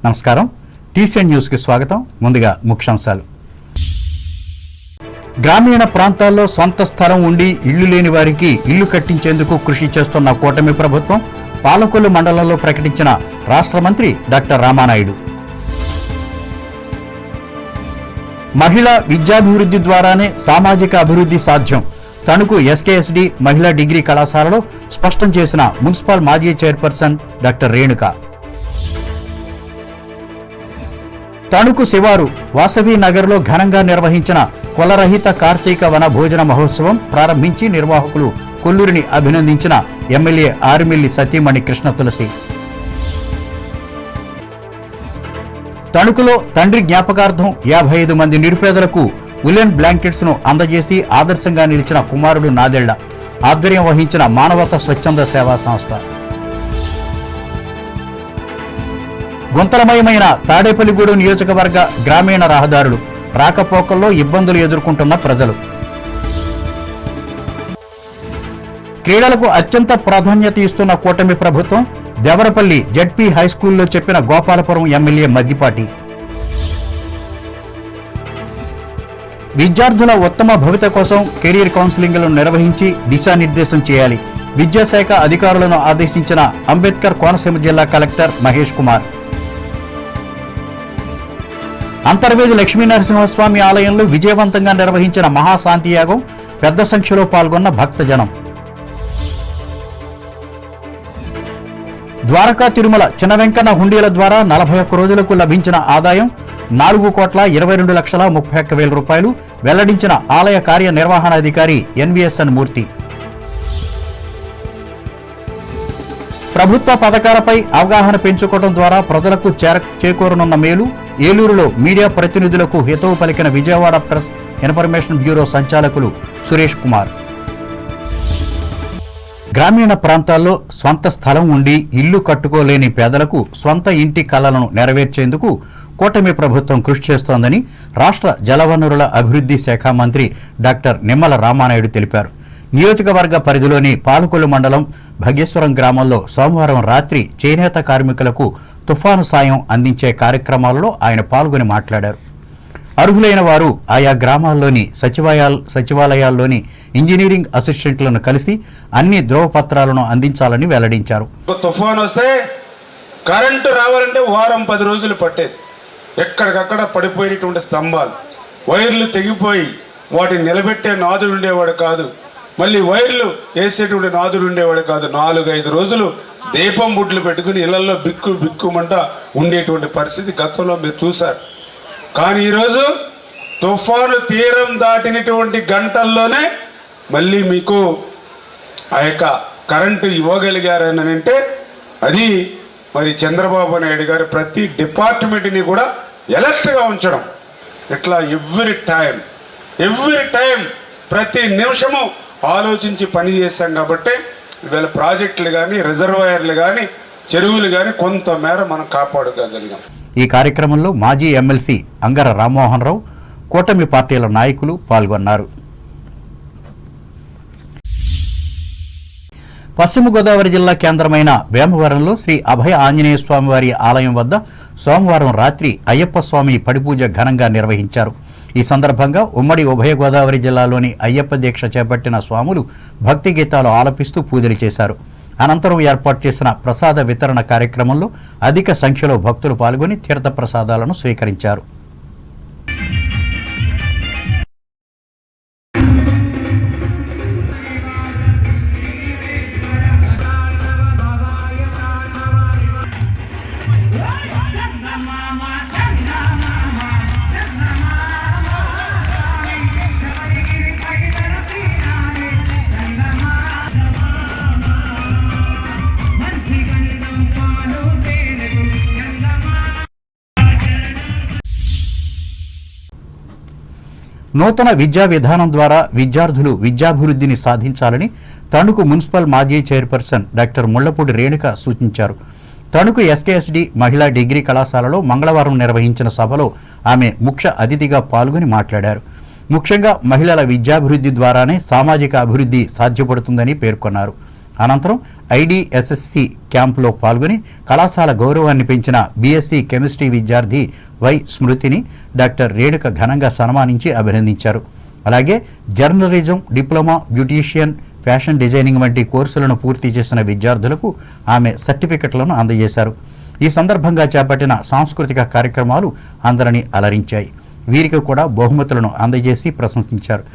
నమస్కారం. TCN news కి స్వాగతం. ముందుగా ముఖ్యాంశాలు. గ్రామీణ ప్రాంతాల్లో సొంత స్థలం ఉండి ఇళ్లు లేని వారికి ఇళ్లు కట్టించేందుకు కృషి చేస్తున్న కూటమి ప్రభుత్వం పాలకొల్లు మండలంలో ప్రకటించిన రాష్ట్ర మంత్రి డాక్టర్ రామానాయుడు. మహిళా విద్యాభివృద్ధి ద్వారానే సామాజిక అభివృద్ధి సాధ్యం. తణుకు ఎస్కేఎస్డి మహిళా డిగ్రీ కళాశాలలో స్పష్టం చేసిన మున్సిపల్ మాజీ చైర్పర్సన్ డాక్టర్ రేణుక. తణుకు శివారు వాసవి నగర్లో ఘనంగా నిర్వహించిన కులరహిత కార్తీక వన భోజన మహోత్సవం ప్రారంభించి నిర్వాహకులు కొల్లూరిని అభినందించిన ఎమ్మెల్యే ఆరిమిల్లి సతీమణి కృష్ణ తులసి. తణుకులో తండ్రి జ్ఞాపకార్థం 55 మంది నిరుపేదలకు ఉలెన్ బ్లాంకెట్స్ ను అందజేసి ఆదర్శంగా నిలిచిన కుమారుడు నాదెళ్ల ఆధ్వర్యం వహించిన మానవతా స్వచ్ఛంద సేవా సంస్థ. గుంతలమయమైన తాడేపల్లిగూడెం నియోజకవర్గ గ్రామీణ రహదారులు రాకపోకల్లో ఇబ్బందులు ఎదుర్కొంటున్న ప్రజలు. క్రీడలకు అత్యంత ప్రాధాన్యత ఇస్తున్న కూటమి ప్రభుత్వం దేవరపల్లి జెడ్పీ హైస్కూల్లో చెప్పిన గోపాలపురం ఎమ్మెల్యే మద్దిపాటి. విద్యార్థుల ఉత్తమ భవిత కోసం కెరీర్ కౌన్సిలింగ్లను నిర్వహించి దిశానిర్దేశం చేయాలి. విద్యాశాఖ అధికారులను ఆదేశించిన అంబేద్కర్ కోనసీమ జిల్లా కలెక్టర్ మహేష్ కుమార్. అంతర్వేది లక్ష్మీనరసింహస్వామి ఆలయంలో విజయవంతంగా నిర్వహించిన మహాశాంతి యాగం పెద్ద సంఖ్యలో పాల్గొన్న భక్తజనం. ద్వారకా తిరుమల చిన్న వెంకన్న హుండీల ద్వారా 41 రోజులకు లభించిన ఆదాయం 4,22,31,000 రూపాయలు వెల్లడించిన ఆలయ కార్యనిర్వహణాధికారి ఎన్వీఎస్ఎన్ మూర్తి. ప్రభుత్వ పథకాలపై అవగాహన పెంచుకోవడం ద్వారా ప్రజలకు చేకూరనున్న మేలు. ఏలూరులో మీడియా ప్రతినిధులకు హితవు పలికిన విజయవాడ ప్రెస్ ఇన్ఫర్మేషన్ బ్యూరో సంచాలకులు సురేష్ కుమార్. గ్రామీణ ప్రాంతాల్లో స్వంత స్థలం ఉండి ఇల్లు కట్టుకోలేని పేదలకు స్వంత ఇంటి కలలను నెరవేర్చేందుకు కూటమి ప్రభుత్వం కృషి చేస్తోందని రాష్ట్ర జలవనరుల అభివృద్ధి శాఖ మంత్రి డాక్టర్ నిమ్మల రామానాయుడు తెలిపారు. నియోజకవర్గ పరిధిలోని పాలకొల్లు మండలం భగేశ్వరం గ్రామంలో సోమవారం రాత్రి చేనేత కార్మికులకు తుఫాను సాయం అందించే కార్యక్రమాల్లో ఆయన పాల్గొని మాట్లాడారు. అర్హులైన వారు ఆయా గ్రామాల్లోని సచివాలయాల్లోని ఇంజనీరింగ్ అసిస్టెంట్లను కలిసి అన్ని ధ్రువపత్రాలను అందించాలని వెల్లడించారు. తుఫాను వస్తే కరెంటు రావాలంటే వారం 10 రోజులు పట్టేది. ఎక్కడికక్కడ పడిపోయినటువంటి స్తంభాలు, వైర్లు తెగిపోయి వాటిని నిలబెట్టే నాదుడు ఉండేవాడు కాదు, మళ్ళీ వైర్లు వేసేటువంటి నాదుడు ఉండేవాడు కాదు. 4-5 రోజులు దీపం బుడ్లు పెట్టుకుని ఇళ్లలో బిక్కుమంట ఉండేటువంటి పరిస్థితి గతంలో మీరు చూశారు. కానీ ఈరోజు తుఫాను తీరం దాటినటువంటి గంటల్లోనే మళ్ళీ మీకు ఆ యొక్క కరెంటు ఇవ్వగలిగారని అంటే అది మరి చంద్రబాబు నాయుడు గారు ప్రతి డిపార్ట్మెంట్ని కూడా ఎలర్ట్గా ఉంచడం. ఇట్లా ఎవ్రీ టైం ప్రతి నిమిషము ఆలోచించి పని చేశాం కాబట్టి ఇవాళ ప్రాజెక్టులు కానీ రిజర్వాయర్లు కానీ చెరువులు కానీ కొంతమేర మనం కాపాడుకోగలిగాం. ఈ కార్యక్రమంలో మాజీ ఎమ్మెల్సీ అంగర రామ్మోహన్ రావు, కూటమి పార్టీల నాయకులు పాల్గొన్నారు. పశ్చిమ గోదావరి జిల్లా కేంద్రమైన వేమవరంలో శ్రీ అభయ ఆంజనేయ స్వామివారి ఆలయం వద్ద సోమవారం రాత్రి అయ్యప్ప స్వామి పడిపూజ ఘనంగా నిర్వహించారు. ఈ సందర్భంగా ఉమ్మడి ఉభయ గోదావరి జిల్లాలోని అయ్యప్ప దీక్ష చేపట్టిన స్వాములు భక్తి గీతాలు ఆలపిస్తూ పూజలు చేశారు. అనంతరం ఏర్పాటు చేసిన ప్రసాద వితరణ కార్యక్రమంలో అధిక సంఖ్యలో భక్తులు పాల్గొని తీర్థ ప్రసాదాలను స్వీకరించారు. నూతన విద్యా విధానం ద్వారా విద్యార్థులు విద్యాభివృద్ధిని సాధించాలని తణుకు మున్సిపల్ మాజీ చైర్పర్సన్ డాక్టర్ ముళ్లపూడి రేణుక సూచించారు. తణుకు ఎస్కేఎస్డి మహిళా డిగ్రీ కళాశాలలో మంగళవారం నిర్వహించిన సభలో ఆమె ముఖ్య అతిథిగా పాల్గొని మాట్లాడారు. ముఖ్యంగా మహిళల విద్యాభివృద్ధి ద్వారానే సామాజిక అభివృద్ధి సాధ్యపడుతుందని పేర్కొన్నారు. అనంతరం ఐడిఎస్ఎస్సి క్యాంపులో పాల్గొని కళాశాల గౌరవాన్ని పెంచిన బీఎస్సీ కెమిస్ట్రీ విద్యార్థి వై స్మృతిని డాక్టర్ రేణుక ఘనంగా సన్మానించి అభినందించారు. అలాగే journalism, diploma, beautician, fashion designing వంటి కోర్సులను పూర్తి చేసిన విద్యార్థులకు ఆమె సర్టిఫికెట్లను అందజేశారు. ఈ సందర్భంగా చేపట్టిన సాంస్కృతిక కార్యక్రమాలు అందరినీ అలరించాయి. వీరికి కూడా బహుమతులను అందజేసి ప్రశంసించారు.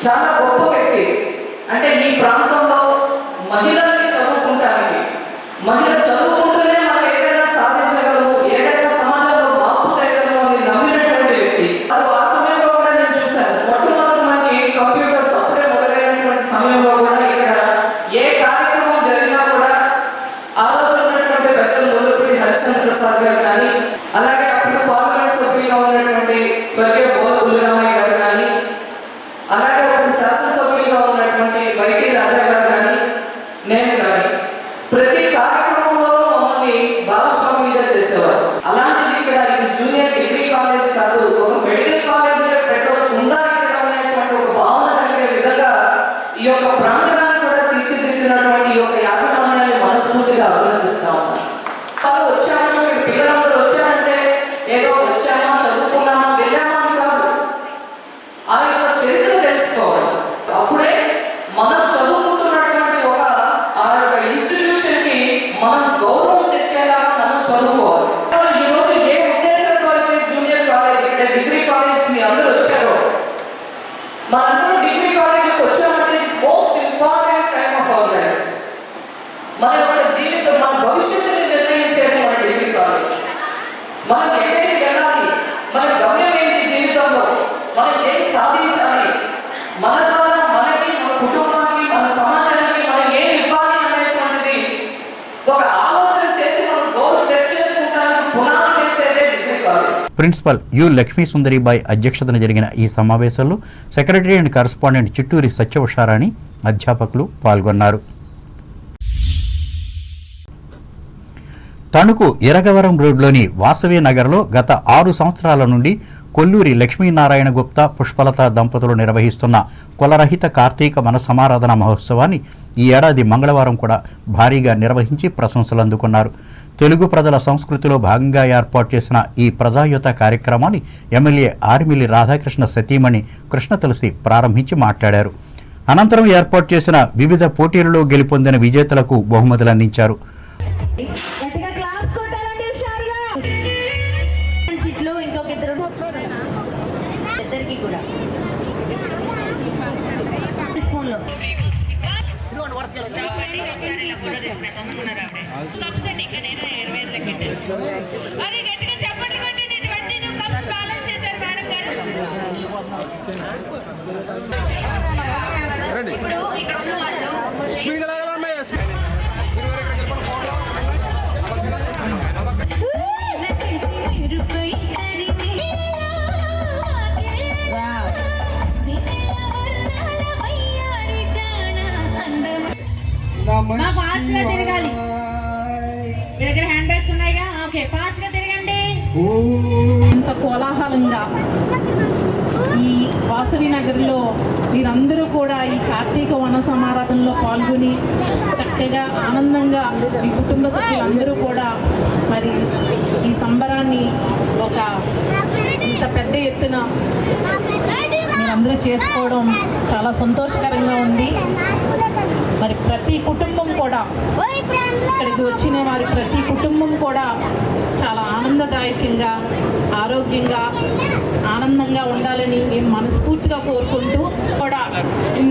చాలా గొప్ప వ్యక్తి. అంటే ఈ ప్రాంతంలో మహిళల్ని చదువుకుంటానికి, మహిళ చదువుకుంటూనే మనం ఏదైనా సాధించగలము, ఏదైనా సమాజంలో మార్పు తేగలము అని నమ్మినటువంటి వ్యక్తి. అది ఆ సమయంలో కూడా నేను చూశాను. మొట్టమొదటి మనకి కంప్యూటర్స్ అప్పుడే మొదలైనటువంటి సమయంలో కూడా ఇక్కడ ఏ కార్యక్రమం జరిగినా కూడా ఆ రోజు ఉన్నటువంటి పెద్దలు మొదలుపెట్టి హరిశ్చంద్ర ప్రసాద్ గారు కానీ, అలాగే అప్పుడు పార్లమెంట్ సభ్యులుగా ఉన్నటువంటి స్వర్గీయ బోల బుల్లిరామయ్య గారు కానీ, అలాగే శాసనసభ్యులుగా ఉన్నటువంటి వైకే రాజా గారు కానీ, నేను కానీ ప్రతి కార్యక్రమంలో మమ్మల్ని భాగస్వామ్యంగా చేసేవారు. అలాంటిది ఇక్కడ ఇది జూనియర్ డిగ్రీ కాలేజ్ కాదు, ఒక మెడికల్ కాలేజ్ ఉండాలి ఇక్కడ అనేటువంటి ఒక భావన కలిగే విధంగా ఈ యొక్క ప్రాంతాన్ని కూడా తీర్చిదిద్దినటువంటి ఈ యొక్క యాజమాన్యాన్ని మనస్ఫూర్తిగా అభినందిస్తా ఉన్నాను. వాళ్ళు వచ్చాము, పిల్లలందరూ వచ్చారంటే ఏదో వచ్చామా, చదువుకున్నామా, వెళ్ళామా అని కాదు. ఆ యొక్క చరిత్ర తెలుసుకోవాలి. అప్పుడే మనం చదువుకుంటున్నటువంటి ఒక ఆ యొక్క ఇన్స్టిట్యూషన్ కి మనం గౌరవం తెచ్చేలాగా మనం చదువుకోవాలి. ఈ రోజు ఏ ఉద్దేశంతో అయితే జూనియర్ కాలేజ్, ఇక్కడ డిగ్రీ కాలేజ్ మీ అందరూ వచ్చారో, మనందరూ డిగ్రీ కాలేజ్కి వచ్చామంటే most important time of our life. మన యొక్క జీవితం, మన భవిష్యత్తుని నిర్ణయించేది మన డిగ్రీ కాలేజ్. మనం ఎక్కడికి వెళ్ళాలి, మన గమ్యం ఏంటి జీవితంలో, మనం ఏం సాధించాలి, మన ద్వారా మనకి, మన కుటుంబానికి, మన సమాజానికి మనం ఏం ఇవ్వాలి అనేటువంటిది ఒక ఆలోచన చేసి మనం గోల్ సెట్ చేసుకుంటానికి పునాది వేసేదే degree college. Principal U Lakshmi Sundaribai అధ్యక్షతన జరిగిన ఈ సమావేశంలో secretary and correspondent Chitturi Satyavasharani, అధ్యాపకులు పాల్గొన్నారు. తణుకు ఇరగవరం రోడ్లోని వాసవి నగర్లో గత 6 సంవత్సరాల నుండి కొల్లూరి లక్ష్మీనారాయణ గుప్తా, పుష్పలత దంపతులు నిర్వహిస్తున్న కులరహిత కార్తీక మన సమారాధన మహోత్సవాన్ని ఈ ఏడాది మంగళవారం కూడా భారీగా నిర్వహించి ప్రశంసలు అందుకున్నారు. తెలుగు ప్రజల సంస్కృతిలో భాగంగా ఏర్పాటు చేసిన ఈ ప్రజాయుత కార్యక్రమాన్ని ఎమ్మెల్యే ఆర్మిల్లి రాధాకృష్ణ సతీమణి కృష్ణ తులసి ప్రారంభించి మాట్లాడారు. అనంతరం ఏర్పాటు చేసిన వివిధ పోటీలలో గెలుపొందిన విజేతలకు బహుమతులు అందించారు. ఇప్పుడు ఇక్కడ ఉన్న వాళ్ళు ఫాస్ట్ గా తిరగాలి. మీ దగ్గర హ్యాండ్ బ్యాగ్స్ ఉన్నాయిగా, ఓకే ఫాస్ట్ గా తిరగండి. ఇంత కోలాహలంగా ఈ వాసవి నగర్లో మీరందరూ కూడా ఈ కార్తీక వన సమారాధనలో పాల్గొని చక్కగా ఆనందంగా మీ కుటుంబ సభ్యులందరూ కూడా మరి ఈ సంబరాన్ని ఒక ఇంత పెద్ద ఎత్తున మీరందరూ చేసుకోవడం చాలా సంతోషకరంగా ఉంది. మరి ప్రతి కుటుంబం కూడా, ఇక్కడికి వచ్చిన వారి ప్రతి కుటుంబం కూడా చాలా ఆనందదాయకంగా, ఆరోగ్యంగా, ఆనందంగా ఉండాలని మేము మనస్ఫూర్తిగా కోరుకుంటూ కూడా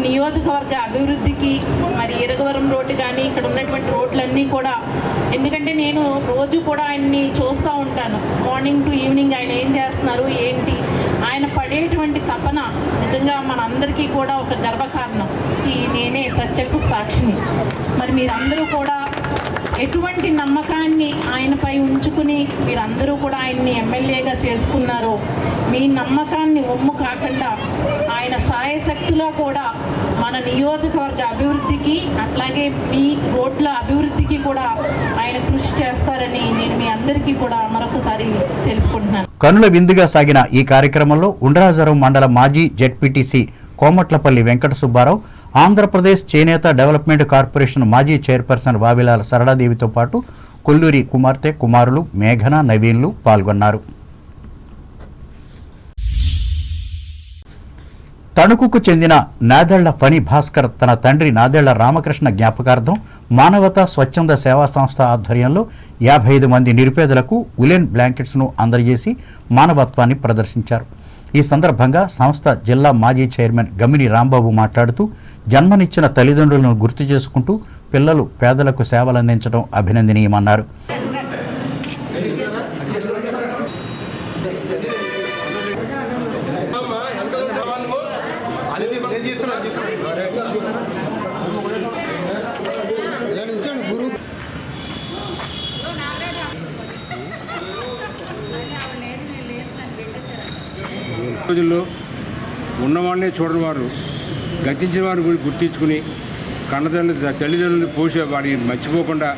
నియోజకవర్గ అభివృద్ధికి మరి ఇరగవరం రోడ్డు కానీ ఇక్కడ ఉన్నటువంటి రోడ్లన్నీ కూడా, ఎందుకంటే నేను రోజు కూడా ఆయన్ని చూస్తూ ఉంటాను, మార్నింగ్ టు ఈవినింగ్ ఆయన ఏం చేస్తున్నారు ఏంటి, ఆయన పడేటువంటి తపన నిజంగా మనందరికీ కూడా ఒక గర్వకారణం. నేనే ప్రత్యక్ష సాక్షిని. మరి మీరందరూ కూడా ఎటువంటి నమ్మకాన్ని ఆయనపై ఉంచుకుని మీరందరూ కూడా ఆయన్ని ఎమ్మెల్యేగా చేసుకున్నారో మీ నమ్మకాన్ని ఒమ్ము కాకుండా ఆయన సాయశక్తిలో కూడా మన నియోజకవర్గ అభివృద్ధికి అట్లాగే మీ రోడ్ల అభివృద్ధికి కూడా ఆయన కృషి చేస్తారని నేను మీ అందరికీ కూడా మరొకసారి తెలుపుకుంటున్నాను. కనుల విందుగా సాగిన ఈ కార్యక్రమంలో ఉండ్రాజరం మండల మాజీ జెడ్పీటీసీ కోమట్లపల్లి వెంకట సుబ్బారావు, ఆంధ్రప్రదేశ్ చేనేత డెవలప్మెంట్ కార్పొరేషన్ మాజీ చైర్పర్సన్ వావిలాల సరళాదేవితో పాటు కొల్లూరి కుమార్తె కుమారులు మేఘన, నవీన్లు పాల్గొన్నారు. తణుకుకు చెందిన నాదెళ్ల ఫణి భాస్కర్ తన తండ్రి నాదెళ్ల రామకృష్ణ జ్ఞాపకార్థం మానవతా స్వచ్ఛంద సేవా సంస్థ ఆధ్వర్యంలో 55 మంది నిరుపేదలకు ఉలెన్ బ్లాంకెట్స్ను అందజేసి మానవత్వాన్ని ప్రదర్శించారు. ఈ సందర్భంగా సంస్థ జిల్లా మాజీ చైర్మన్ గమిని రాంబాబు మాట్లాడుతూ జన్మనిచ్చిన తల్లిదండ్రులను గుర్తు చేసుకుంటూ పిల్లలు పేదలకు సేవలందించడం అభినందనీయమన్నారు. రోజుల్లో ఉన్నవాళ్ళనే చూడని వారు గతించిన వారు గుర్తించుకుని తల్లిదండ్రులు పోసే వారిని మర్చిపోకుండా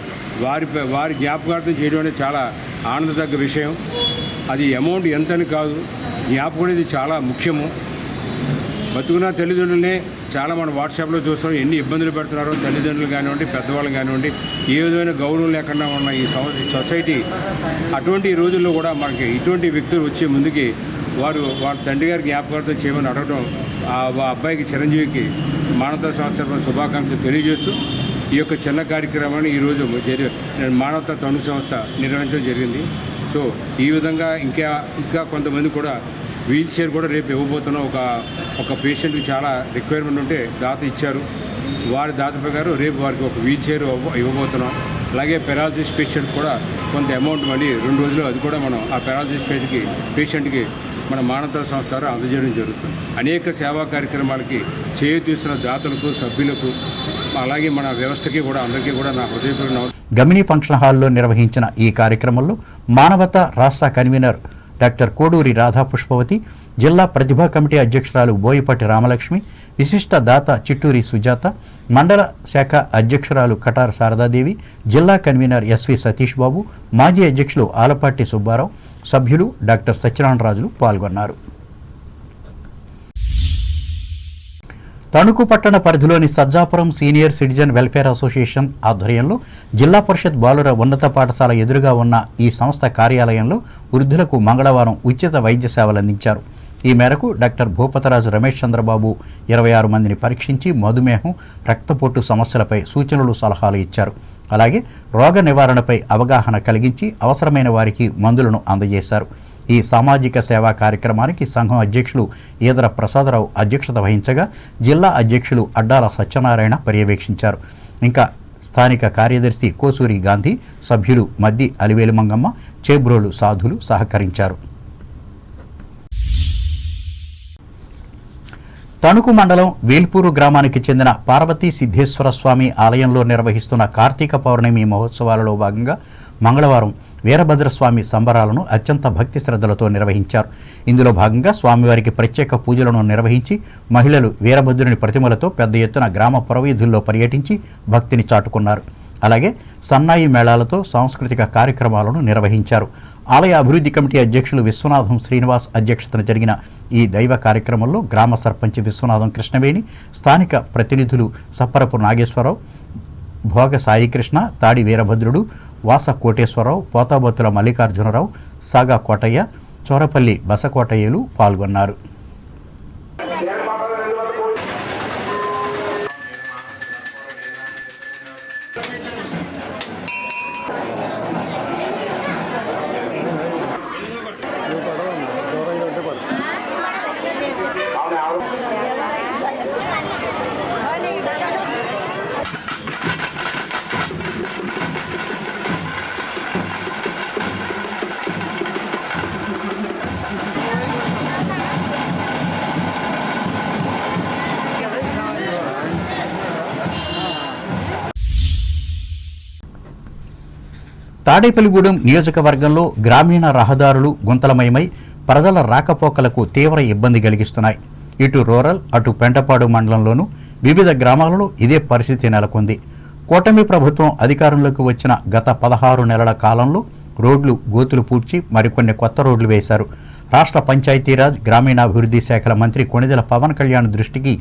వారి జ్ఞాపకార్థం చేయడం అనేది చాలా ఆనందదగ్గ విషయం. అది అమౌంట్ ఎంతని కాదు, జ్ఞాపకం అనేది చాలా ముఖ్యము. బతుకున్న తల్లిదండ్రులనే చాలా మన వాట్సాప్లో చూస్తున్నాం, ఎన్ని ఇబ్బందులు పెడుతున్నారో తల్లిదండ్రులు కానివ్వండి, పెద్దవాళ్ళు కానివ్వండి, ఏ విధమైన గౌరవం లేకుండా ఉన్న ఈ సొసైటీ. అటువంటి రోజుల్లో కూడా మనకి ఇటువంటి వ్యక్తులు వచ్చే ముందుకి వారి తండ్రి గారి జ్ఞాపకార్థం చేయమని అడగడం, ఆ అబ్బాయికి చిరంజీవికి మానవతా సంస్థ శుభాకాంక్షలు తెలియజేస్తూ ఈ యొక్క చిన్న కార్యక్రమాన్ని ఈరోజు మానవతా తణుకు సంస్థ నిర్వహించడం జరిగింది. సో ఈ విధంగా ఇంకా కొంతమంది కూడా వీల్ చైర్ కూడా రేపు ఇవ్వబోతున్నాం. ఒక పేషెంట్కి చాలా రిక్వైర్మెంట్ ఉంటే దాత ఇచ్చారు, వారి దాత ప్రకారం రేపు వారికి ఒక వీల్ చైర్ ఇవ్వబోతున్నాం. అలాగే పెరాలసిస్ పేషెంట్ కూడా కొంత అమౌంట్ మళ్ళీ 2 రోజులు అది కూడా మనం ఆ పెరాలసిస్ పేషెంట్కి మన మానవతా సంస్థ ద్వారా అందజేయడం జరుగుతుంది. అనేక సేవా కార్యక్రమాలకి చేయూతీస్తున్న దాతలకు, సభ్యులకు, అలాగే మన వ్యవస్థకి కూడా అందరికీ కూడా నా హృదయపూర్వక గమిని ఫంక్షన్ హాల్లో నిర్వహించిన ఈ కార్యక్రమంలో మానవతా రాష్ట్ర కన్వీనర్ డాక్టర్ కోడూరి రాధాపుష్పవతి, జిల్లా ప్రతిభా కమిటీ అధ్యక్షురాలు బోయపాటి రామలక్ష్మి, విశిష్ట దాత చిట్టూరి సుజాత, మండల శాఖ అధ్యక్షురాలు కటార్ శారదాదేవి, జిల్లా కన్వీనర్ ఎస్వి సతీష్ బాబు, మాజీ అధ్యక్షులు ఆలపాటి సుబ్బారావు, సభ్యులు డాక్టర్ సత్యనారాయణరాజులు పాల్గొన్నారు. తణుకు పట్టణ పరిధిలోని Sajjapuram senior citizen welfare association ఆధ్వర్యంలో జిల్లా పరిషత్ బాలుర ఉన్నత పాఠశాల ఎదురుగా ఉన్న ఈ సంస్థ కార్యాలయంలో వృద్ధులకు మంగళవారం ఉచిత వైద్య సేవలు అందించారు. ఈ మేరకు డాక్టర్ భూపతరాజు రమేష్ చంద్రబాబు 26 మందిని పరీక్షించి మధుమేహం, రక్తపోటు సమస్యలపై సూచనలు, సలహాలు ఇచ్చారు. అలాగే రోగ నివారణపై అవగాహన కలిగించి అవసరమైన వారికి మందులను అందజేశారు. ఈ సామాజిక సేవా కార్యక్రమానికి సంఘం అధ్యక్షులు ఈదర ప్రసాదరావు అధ్యక్షత వహించగా జిల్లా అధ్యక్షులు అడ్డాల సత్యనారాయణ పర్యవేక్షించారు. ఇంకా స్థానిక కార్యదర్శి కోసూరి గాంధీ, సభ్యులు మద్ది అలివేలు మంగమ్మ, చేబ్రోలు సాధులు సహకరించారు. తణుకు మండలం వేల్పూరు గ్రామానికి చెందిన పార్వతీ సిద్ధేశ్వర స్వామి ఆలయంలో నిర్వహిస్తున్న కార్తీక పౌర్ణమి మహోత్సవాలలో భాగంగా మంగళవారం వీరభద్రస్వామి సంబరాలను అత్యంత భక్తి శ్రద్ధలతో నిర్వహించారు. ఇందులో భాగంగా స్వామివారికి ప్రత్యేక పూజలను నిర్వహించి మహిళలు వీరభద్రుని ప్రతిమలతో పెద్ద ఎత్తున గ్రామ పురవీధుల్లో పర్యటించి భక్తిని చాటుకున్నారు. అలాగే సన్నాయి మేళాలతో సాంస్కృతిక కార్యక్రమాలను నిర్వహించారు. ఆలయ అభివృద్ధి కమిటీ అధ్యక్షులు విశ్వనాథం శ్రీనివాస్ అధ్యక్షతన జరిగిన ఈ దైవ కార్యక్రమంలో గ్రామ సర్పంచ్ విశ్వనాథం కృష్ణవేణి, స్థానిక ప్రతినిధులు సప్పరపు నాగేశ్వరరావు, భోగ సాయికృష్ణ, తాడి వీరభద్రుడు, వాస కోటేశ్వరరావు, పోతాబత్తుల మల్లికార్జునరావు, సాగా కోటయ్య, చోరపల్లి బసకోటయ్యలు పాల్గొన్నారు. తాడేపల్లిగూడెం నియోజకవర్గంలో గ్రామీణ రహదారులు గుంతలమయమై ప్రజల రాకపోకలకు తీవ్ర ఇబ్బంది కలిగిస్తున్నాయి. ఇటు రూరల్ అటు పెంటపాడు మండలంలోనూ వివిధ గ్రామాలలో ఇదే పరిస్థితి నెలకొంది. కూటమి ప్రభుత్వం అధికారంలోకి వచ్చిన గత 16 నెలల కాలంలో రోడ్లు గోతులు పూడ్చి మరికొన్ని కొత్త రోడ్లు వేశారు. రాష్ట్ర పంచాయతీరాజ్ గ్రామీణాభివృద్ధి శాఖల మంత్రి కొణిదెల పవన్ కళ్యాణ్ దృష్టికి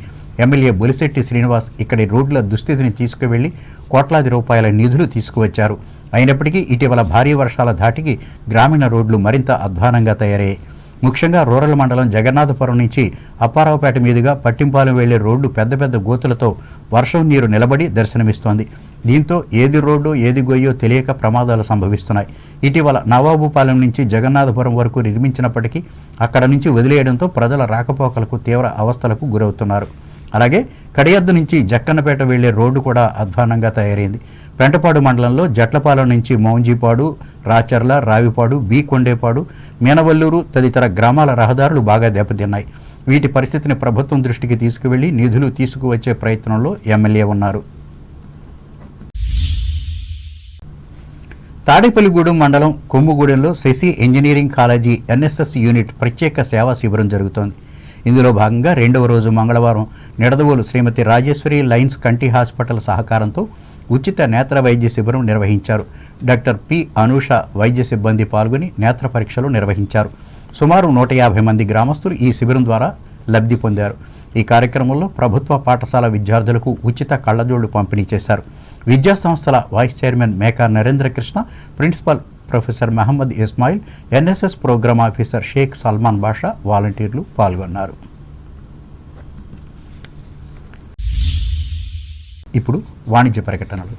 ఎమ్మెల్యే బొలిశెట్టి శ్రీనివాస్ ఇక్కడి రోడ్ల దుస్థితిని తీసుకువెళ్లి కోట్లాది రూపాయల నిధులు తీసుకువచ్చారు. అయినప్పటికీ ఇటీవల భారీ వర్షాల ధాటికి గ్రామీణ రోడ్లు మరింత అధ్వానంగా తయారయ్యాయి. ముఖ్యంగా రూరల్ మండలం జగన్నాథపురం నుంచి అప్పారావుపేట మీదుగా పట్టింపాలెం వెళ్లే రోడ్డు పెద్ద పెద్ద గోతులతో వర్షం నీరు నిలబడి దర్శనమిస్తోంది. దీంతో ఏది రోడ్డో ఏది గొయ్యో తెలియక ప్రమాదాలు సంభవిస్తున్నాయి. ఇటీవల నవాబుపాలెం నుంచి జగన్నాథపురం వరకు నిర్మించినప్పటికీ అక్కడ నుంచి వదిలేయడంతో ప్రజల రాకపోకలకు తీవ్ర అవస్థలకు గురవుతున్నారు. అలాగే కడియద్దు నుంచి జక్కన్నపేట వెళ్లే రోడ్డు కూడా అధ్వానంగా తయారైంది. పెంటపాడు మండలంలో జట్లపాలెం నుంచి మౌంజీపాడు, రాచర్ల, రావిపాడు, బి కొండేపాడు, మీనవల్లూరు తదితర గ్రామాల రహదారులు బాగా దెబ్బతిన్నాయి. వీటి పరిస్థితిని ప్రభుత్వం దృష్టికి తీసుకువెళ్లి నిధులు తీసుకువచ్చే ప్రయత్నంలో ఎమ్మెల్యే ఉన్నారు. తాడేపల్లిగూడెం మండలం కొమ్ముగూడెంలో Sasi engineering college NSS unit ప్రత్యేక సేవా శిబిరం జరుగుతోంది. ఇందులో భాగంగా 2వ రోజు మంగళవారం నిడదవోలు శ్రీమతి రాజేశ్వరి లైన్స్ కంటి హాస్పిటల్ సహకారంతో ఉచిత నేత్ర వైద్య శిబిరం నిర్వహించారు. డాక్టర్ పి అనూష వైద్య సిబ్బంది పాల్గొని నేత్ర పరీక్షలు నిర్వహించారు. సుమారు 150 మంది గ్రామస్తులు ఈ శిబిరం ద్వారా లబ్ధి పొందారు. ఈ కార్యక్రమంలో ప్రభుత్వ పాఠశాల విద్యార్థులకు ఉచిత కళ్లజోళ్లు పంపిణీ చేశారు. విద్యా సంస్థల vice chairman Meka Narendrakrishna, principal professor Mohammed Ismail, NSS program officer Sheikh Salman Basha వాలంటీర్లు పాల్గొన్నారు. ఇప్పుడు వాణిజ్య ప్రకటనలు.